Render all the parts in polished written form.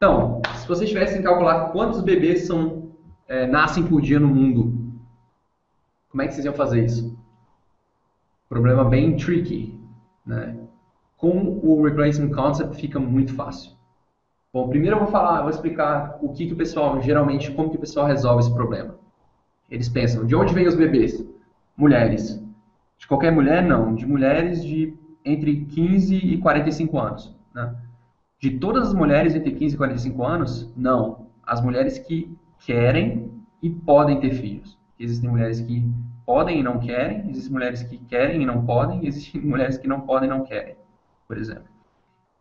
Então, se vocês tivessem que calcular quantos bebês nascem por dia no mundo, como é que vocês iam fazer isso? Problema bem tricky, né? Com o Replacement Concept fica muito fácil. Bom, primeiro eu vou explicar o pessoal, geralmente, como que o pessoal resolve esse problema. Eles pensam, de onde vêm os bebês? Mulheres. De qualquer mulher, não. De mulheres de entre 15 e 45 anos. Né? De todas as mulheres entre 15 e 45 anos, não. As mulheres que querem e podem ter filhos. Existem mulheres que podem e não querem, existem mulheres que querem e não podem, existem mulheres que não podem e não querem, por exemplo.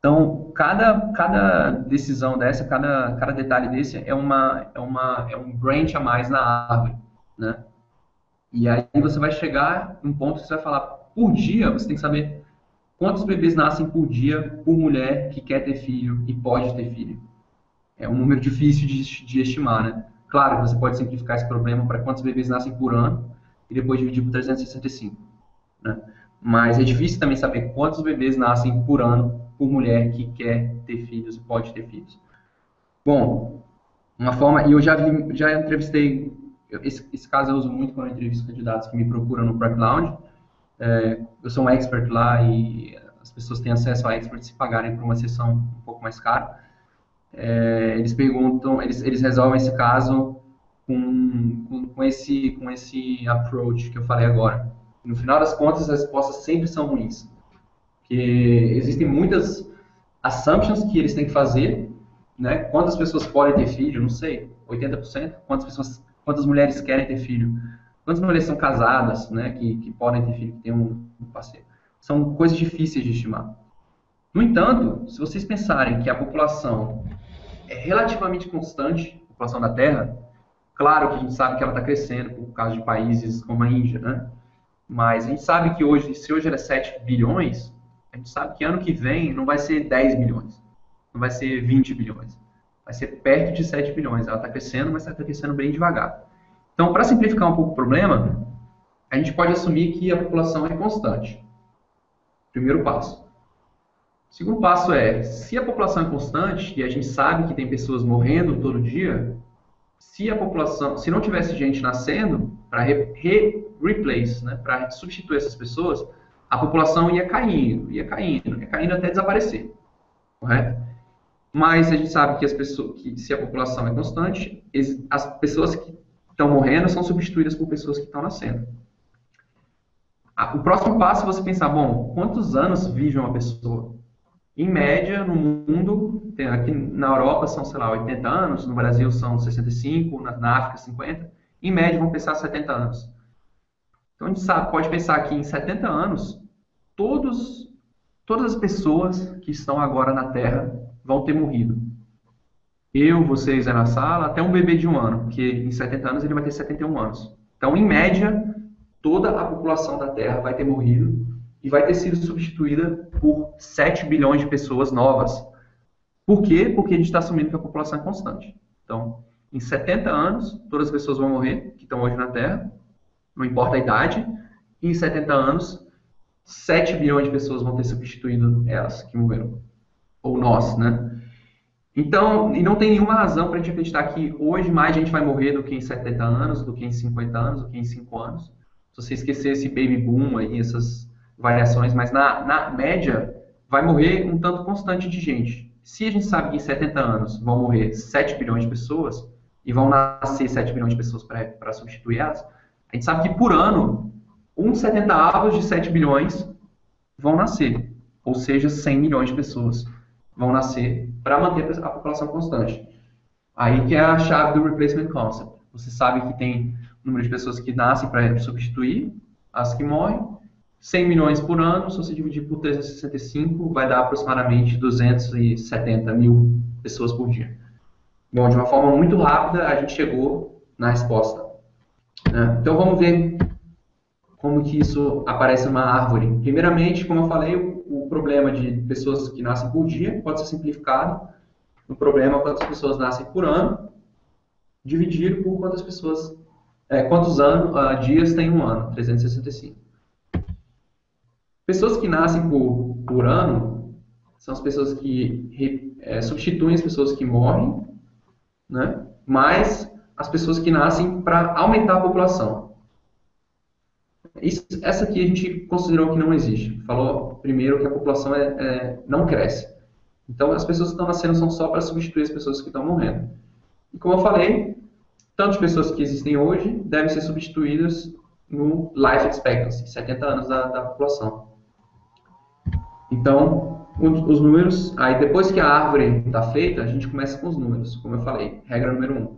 Então, cada decisão dessa, cada detalhe desse é um branch a mais na árvore, né? E aí você vai chegar em um ponto que você vai falar, por dia, você tem que saber quantos bebês nascem por dia por mulher que quer ter filho e pode ter filho. É um número difícil de estimar, né? Claro que você pode simplificar esse problema para quantos bebês nascem por ano e depois dividir por 365, né? Mas é difícil também saber quantos bebês nascem por ano por mulher que quer ter filhos e pode ter filhos. Bom, uma forma, e eu já entrevistei, esse caso eu uso muito quando eu entrevisto candidatos que me procuram no Prep Lounge. Eu sou um expert lá e as pessoas têm acesso a expert se pagarem por uma sessão um pouco mais cara. Eles perguntam, eles resolvem esse caso com esse approach que eu falei agora. No final das contas, as respostas sempre são ruins. Porque existem muitas assumptions que eles têm que fazer, né? Quantas pessoas podem ter filho? Não sei, 80%? Quantas mulheres querem ter filho? Quantas mulheres são casadas, né? Que podem ter filho, que têm um parceiro? São coisas difíceis de estimar. No entanto, se vocês pensarem que a população é relativamente constante, a população da Terra, claro que a gente sabe que ela está crescendo por causa de países como a Índia, né? Mas a gente sabe que hoje, se hoje era 7 bilhões, a gente sabe que ano que vem não vai ser 10 bilhões, não vai ser 20 bilhões, vai ser perto de 7 bilhões. Ela está crescendo, mas está crescendo bem devagar. Então, para simplificar um pouco o problema, a gente pode assumir que a população é constante. Primeiro passo. O segundo passo é, se a população é constante, e a gente sabe que tem pessoas morrendo todo dia, se a população, se não tivesse gente nascendo para replace, né, para substituir essas pessoas, a população ia caindo até desaparecer, correto? Mas a gente sabe que se a população é constante, as pessoas que estão morrendo são substituídas por pessoas que estão nascendo. O próximo passo é você pensar, bom, quantos anos vive uma pessoa? Em média, no mundo, aqui na Europa são, sei lá, 80 anos, no Brasil são 65, na África 50, em média vão pensar 70 anos. Então a gente pode pensar que em 70 anos, todas as pessoas que estão agora na Terra vão ter morrido. Eu, vocês aí na sala, até um bebê de 1 ano, porque em 70 anos ele vai ter 71 anos. Então, em média, toda a população da Terra vai ter morrido e vai ter sido substituída por 7 bilhões de pessoas novas. Por quê? Porque a gente está assumindo que a população é constante. Então, em 70 anos, todas as pessoas vão morrer, que estão hoje na Terra, não importa a idade, e em 70 anos, 7 bilhões de pessoas vão ter substituído elas que morreram. Ou nós, né? Então, e não tem nenhuma razão para a gente acreditar que hoje mais gente vai morrer do que em 70 anos, do que em 50 anos, do que em 5 anos. Se você esquecer esse baby boom aí, essas variações, mas na média vai morrer um tanto constante de gente. Se a gente sabe que em 70 anos vão morrer 7 bilhões de pessoas e vão nascer 7 bilhões de pessoas para substituir elas, a gente sabe que por ano, 1/70 de 7 bilhões vão nascer, ou seja, 100 milhões de pessoas vão nascer para manter a população constante. Aí que é a chave do Replacement Concept. Você sabe que tem o número de pessoas que nascem para substituir as que morrem, 100 milhões por ano, se você dividir por 365, vai dar aproximadamente 270 mil pessoas por dia. Bom, de uma forma muito rápida, a gente chegou na resposta, né? Então, vamos ver como que isso aparece numa árvore. Primeiramente, como eu falei, o problema de pessoas que nascem por dia pode ser simplificado no problema quantas pessoas nascem por ano, dividido por quantos dias tem um ano, 365. Pessoas que nascem por ano, são as pessoas que substituem as pessoas que morrem, né? Mais as pessoas que nascem para aumentar a população. Essa aqui a gente considerou que não existe. Falou primeiro que a população não cresce. Então, as pessoas que estão nascendo são só para substituir as pessoas que estão morrendo. E como eu falei, tantas pessoas que existem hoje devem ser substituídas no life expectancy, 70 anos da população. Então, os números, aí depois que a árvore está feita, a gente começa com os números, como eu falei, regra número 1.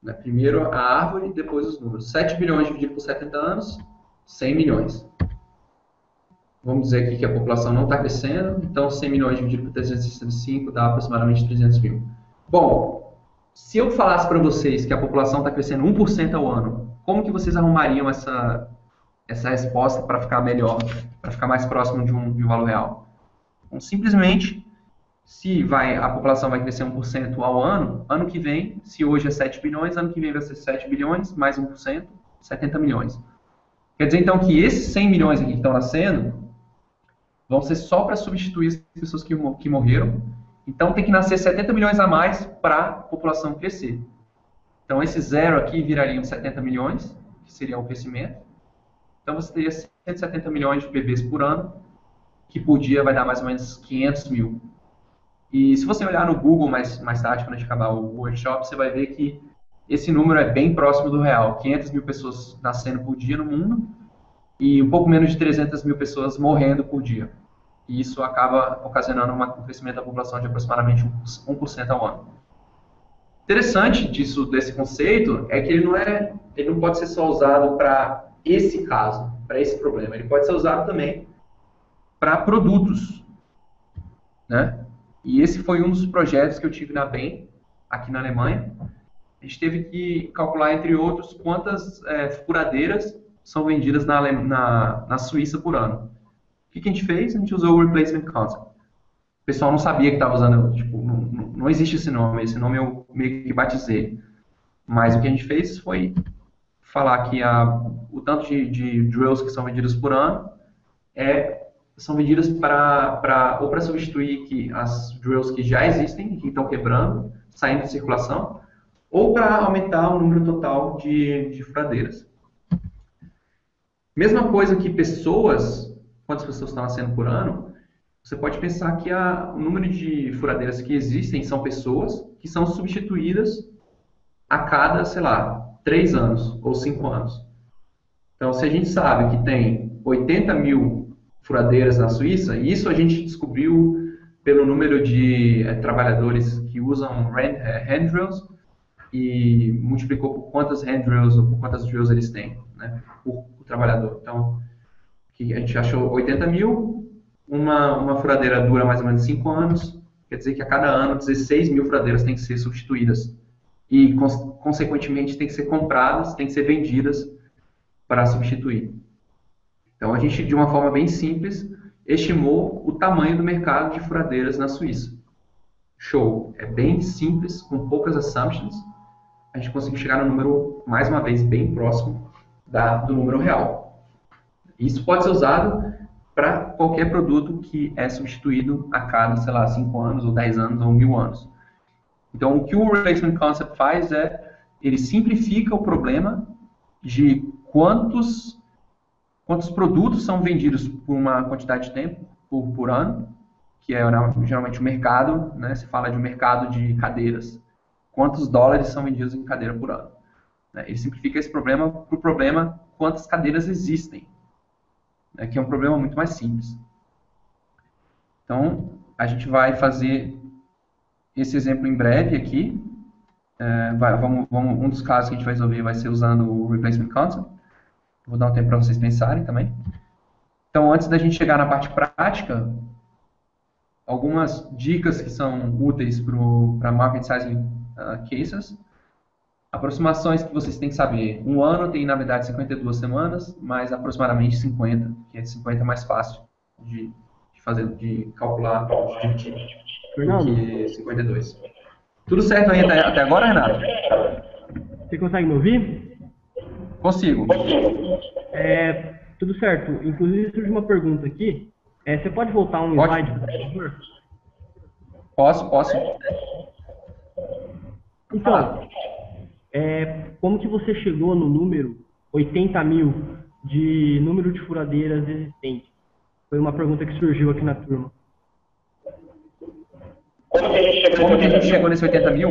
Né? Primeiro a árvore, depois os números. 7 bilhões dividido por 70 anos, 100 milhões. Vamos dizer aqui que a população não está crescendo, então 100 milhões dividido por 365 dá aproximadamente 300 mil. Bom, se eu falasse para vocês que a população está crescendo 1% ao ano, como que vocês arrumariam essa resposta para ficar melhor, para ficar mais próximo de um valor real? Então, simplesmente, se a população vai crescer 1% ao ano que vem, se hoje é 7 bilhões, ano que vem vai ser 7 bilhões, mais 1%, 70 milhões. Quer dizer, então, que esses 100 milhões aqui que estão nascendo vão ser só para substituir as pessoas que morreram. Então, tem que nascer 70 milhões a mais para a população crescer. Então, esse zero aqui viraria 70 milhões, que seria o crescimento. Então, você teria 170 milhões de bebês por ano, que por dia vai dar mais ou menos 500 mil. E se você olhar no Google mais tarde, quando a gente acabar o workshop, você vai ver que esse número é bem próximo do real. 500 mil pessoas nascendo por dia no mundo e um pouco menos de 300 mil pessoas morrendo por dia. E isso acaba ocasionando um crescimento da população de aproximadamente 1% ao ano. Interessante desse conceito é que ele não pode ser só usado para esse caso, para esse problema. Ele pode ser usado também para produtos, né? E esse foi um dos projetos que eu tive na BEM, aqui na Alemanha. A gente teve que calcular, entre outros, quantas furadeiras são vendidas na Suíça por ano. O que a gente fez? A gente usou o Replacement Concept. O pessoal não sabia que estava usando, tipo, não existe esse nome eu meio que batizei. Mas o que a gente fez foi falar que o tanto de drills que são vendidos por ano são vendidas ou para substituir as drills que já existem, que estão quebrando, saindo de circulação, ou para aumentar o número total de furadeiras. Mesma coisa que quantas pessoas estão nascendo por ano, você pode pensar que o número de furadeiras que existem são pessoas que são substituídas a cada, sei lá, 3 anos ou 5 anos. Então, se a gente sabe que tem 80 mil furadeiras na Suíça, e isso a gente descobriu pelo número de trabalhadores que usam hand drills e multiplicou por quantas hand drills ou por quantas drills eles têm, né, por trabalhador. Então, que a gente achou 80 mil, uma furadeira dura mais ou menos 5 anos, quer dizer que a cada ano 16 mil furadeiras têm que ser substituídas e, consequentemente, têm que ser compradas, têm que ser vendidas para substituir. Então, a gente, de uma forma bem simples, estimou o tamanho do mercado de furadeiras na Suíça. Show! É bem simples, com poucas assumptions, a gente conseguiu chegar no número, mais uma vez, bem próximo do número real. Isso pode ser usado para qualquer produto que é substituído a cada, sei lá, 5 anos, ou 10 anos, ou 1000 anos. Então, o que o Replacement Concept faz ele simplifica o problema de quantos produtos são vendidos por uma quantidade de tempo, por ano, que é geralmente o mercado, né? Se fala de um mercado de cadeiras. Quantos dólares são vendidos em cadeira por ano? Ele simplifica esse problema para o problema quantas cadeiras existem, né? Que é um problema muito mais simples. Então, a gente vai fazer esse exemplo em breve aqui. Um dos casos que a gente vai resolver vai ser usando o Replacement Concept. Vou dar um tempo para vocês pensarem também. Então, antes da gente chegar na parte prática, algumas dicas que são úteis para Market Sizing Cases. Aproximações que vocês têm que saber. Um ano tem, na verdade, 52 semanas, mas aproximadamente 50, que 50 é mais fácil de calcular, de dividir, do que 52. Tudo certo aí até agora, Renato? Você consegue me ouvir? Consigo. Tudo certo. Inclusive, surge uma pergunta aqui. Você pode voltar um slide, por favor? Posso. Então, como que você chegou no número 80 mil de número de furadeiras existentes? Foi uma pergunta que surgiu aqui na turma. Como que a gente chegou nesse 80 mil?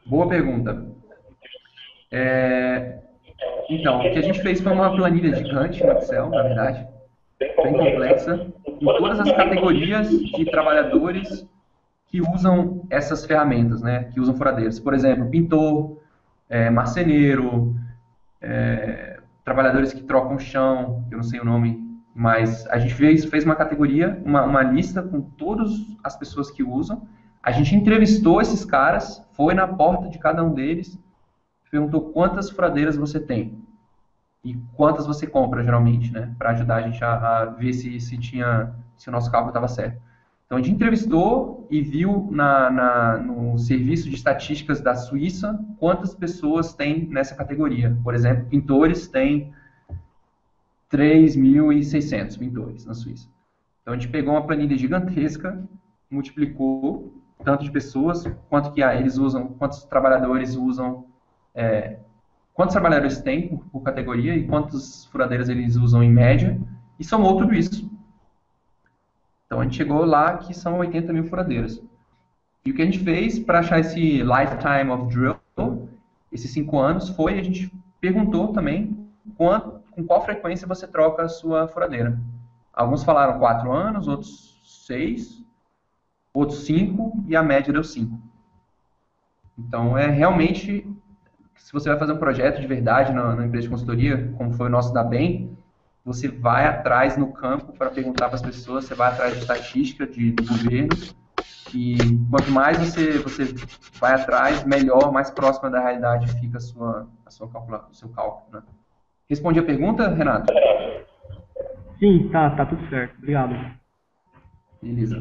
Boa pergunta. Então, o que a gente fez foi uma planilha gigante no Excel, na verdade, bem complexa, com todas as categorias de trabalhadores que usam essas ferramentas, né? Que usam furadeiras. Por exemplo, pintor, marceneiro, trabalhadores que trocam chão, eu não sei o nome, mas a gente fez uma categoria, uma lista com todas as pessoas que usam. A gente entrevistou esses caras, foi na porta de cada um deles, perguntou quantas furadeiras você tem e quantas você compra, geralmente, né? Para ajudar a gente a ver se o nosso cálculo estava certo. Então, a gente entrevistou e viu no serviço de estatísticas da Suíça quantas pessoas tem nessa categoria. Por exemplo, pintores tem 3.600 pintores na Suíça. Então, a gente pegou uma planilha gigantesca, multiplicou tanto de pessoas, quanto que eles usam, quantos trabalhadores usam, quantos trabalhadores tem por categoria e quantas furadeiras eles usam em média, e somou tudo isso. Então, a gente chegou lá que são 80 mil furadeiras. E o que a gente fez para achar esse lifetime of drill, esses 5 anos, foi a gente perguntou também com qual frequência você troca a sua furadeira. Alguns falaram 4 anos, outros 6, outros 5, e a média deu 5. Então, realmente, se você vai fazer um projeto de verdade na empresa de consultoria, como foi o nosso da BEM, você vai atrás no campo para perguntar para as pessoas, você vai atrás de estatística do governo, e quanto mais você vai atrás, melhor, mais próxima da realidade fica o seu cálculo. Né? Respondi a pergunta, Renato? Sim, tá tudo certo. Obrigado. Beleza.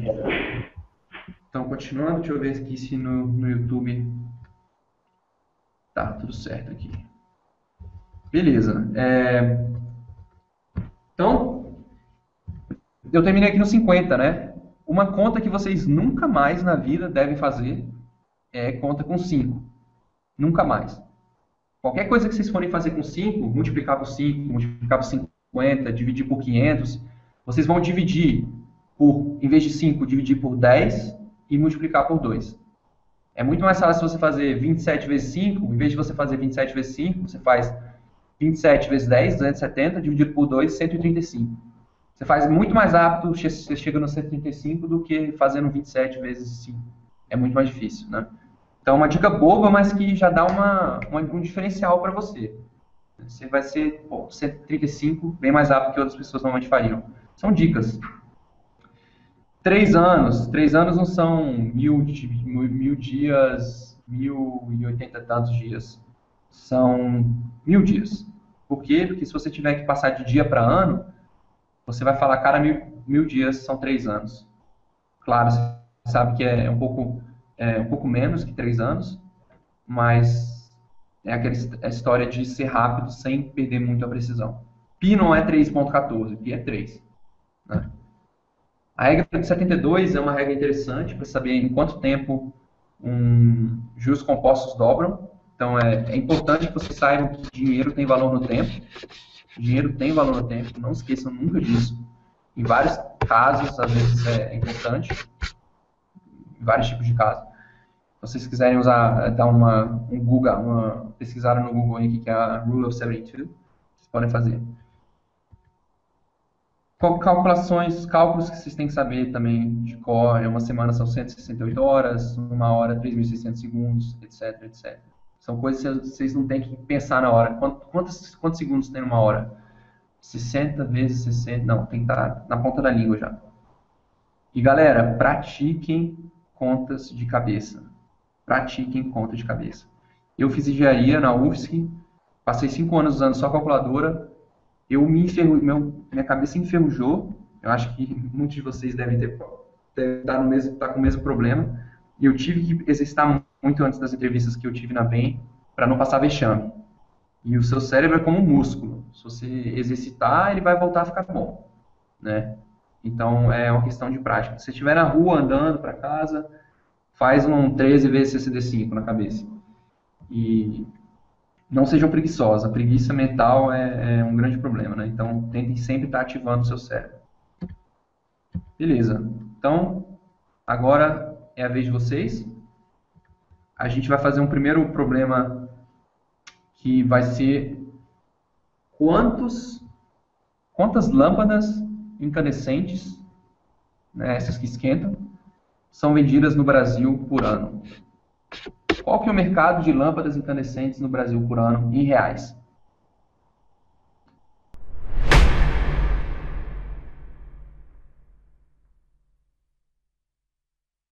Então, continuando, deixa eu ver aqui se no YouTube tá tudo certo aqui. Beleza. Então, eu terminei aqui no 50, né? Uma conta que vocês nunca mais na vida devem fazer é conta com 5. Nunca mais. Qualquer coisa que vocês forem fazer com 5, multiplicar por 5, multiplicar por 50, dividir por 500, vocês vão dividir em vez de 5, dividir por 10 e multiplicar por 2. É muito mais fácil você fazer 27 vezes 5, em vez de você fazer 27 vezes 5, você faz 27 vezes 10, 270, dividido por 2, 135. Você faz muito mais rápido, você chega no 135 do que fazendo 27 vezes 5. É muito mais difícil, né? Então, uma dica boba, mas que já dá um diferencial para você. Você vai ser 135 bem mais rápido que outras pessoas normalmente fariam. São dicas. 3 anos não são 1.000 dias, 1.080 e tantos dias. São 1.000 dias. Por quê? Porque se você tiver que passar de dia para ano, você vai falar, cara, 1.000 dias são 3 anos. Claro, você sabe que é um pouco menos que 3 anos, mas é aquela história de ser rápido sem perder muito a precisão. Pi não é 3.14, Pi é 3. Né? A regra de 72 é uma regra interessante para saber em quanto tempo juros compostos dobram. Então, é importante que vocês saibam que dinheiro tem valor no tempo. Dinheiro tem valor no tempo, não esqueçam nunca disso. Em vários casos, às vezes é importante. Em vários tipos de casos. Se vocês quiserem dar pesquisada no Google aí, que é a Rule of 72, vocês podem fazer. Cálculos que vocês têm que saber também de cor. Uma semana são 168 horas, uma hora 3.600 segundos, etc, etc. São coisas que vocês não têm que pensar na hora. Quantos segundos tem numa hora? 60 vezes 60. Não, tem que estar na ponta da língua já. E galera, pratiquem contas de cabeça. Pratiquem conta de cabeça. Eu fiz engenharia na UFSC, passei 5 anos usando só calculadora. Minha cabeça enferrujou. Eu acho que muitos de vocês devem estar com o mesmo problema. E eu tive que exercitar muito antes das entrevistas que eu tive na BEM para não passar vexame. E o seu cérebro é como um músculo. Se você exercitar, ele vai voltar a ficar bom. Né? Então, é uma questão de prática. Se você estiver na rua andando para casa, faz um 13 vezes CCD5 na cabeça. E não sejam preguiçosos. A preguiça mental é um grande problema, né? Então, tentem sempre estar ativando o seu cérebro. Beleza. Então, agora é a vez de vocês. A gente vai fazer um primeiro problema que vai ser quantas lâmpadas incandescentes, né, essas que esquentam, são vendidas no Brasil por ano. Qual que é o mercado de lâmpadas incandescentes no Brasil por ano em reais?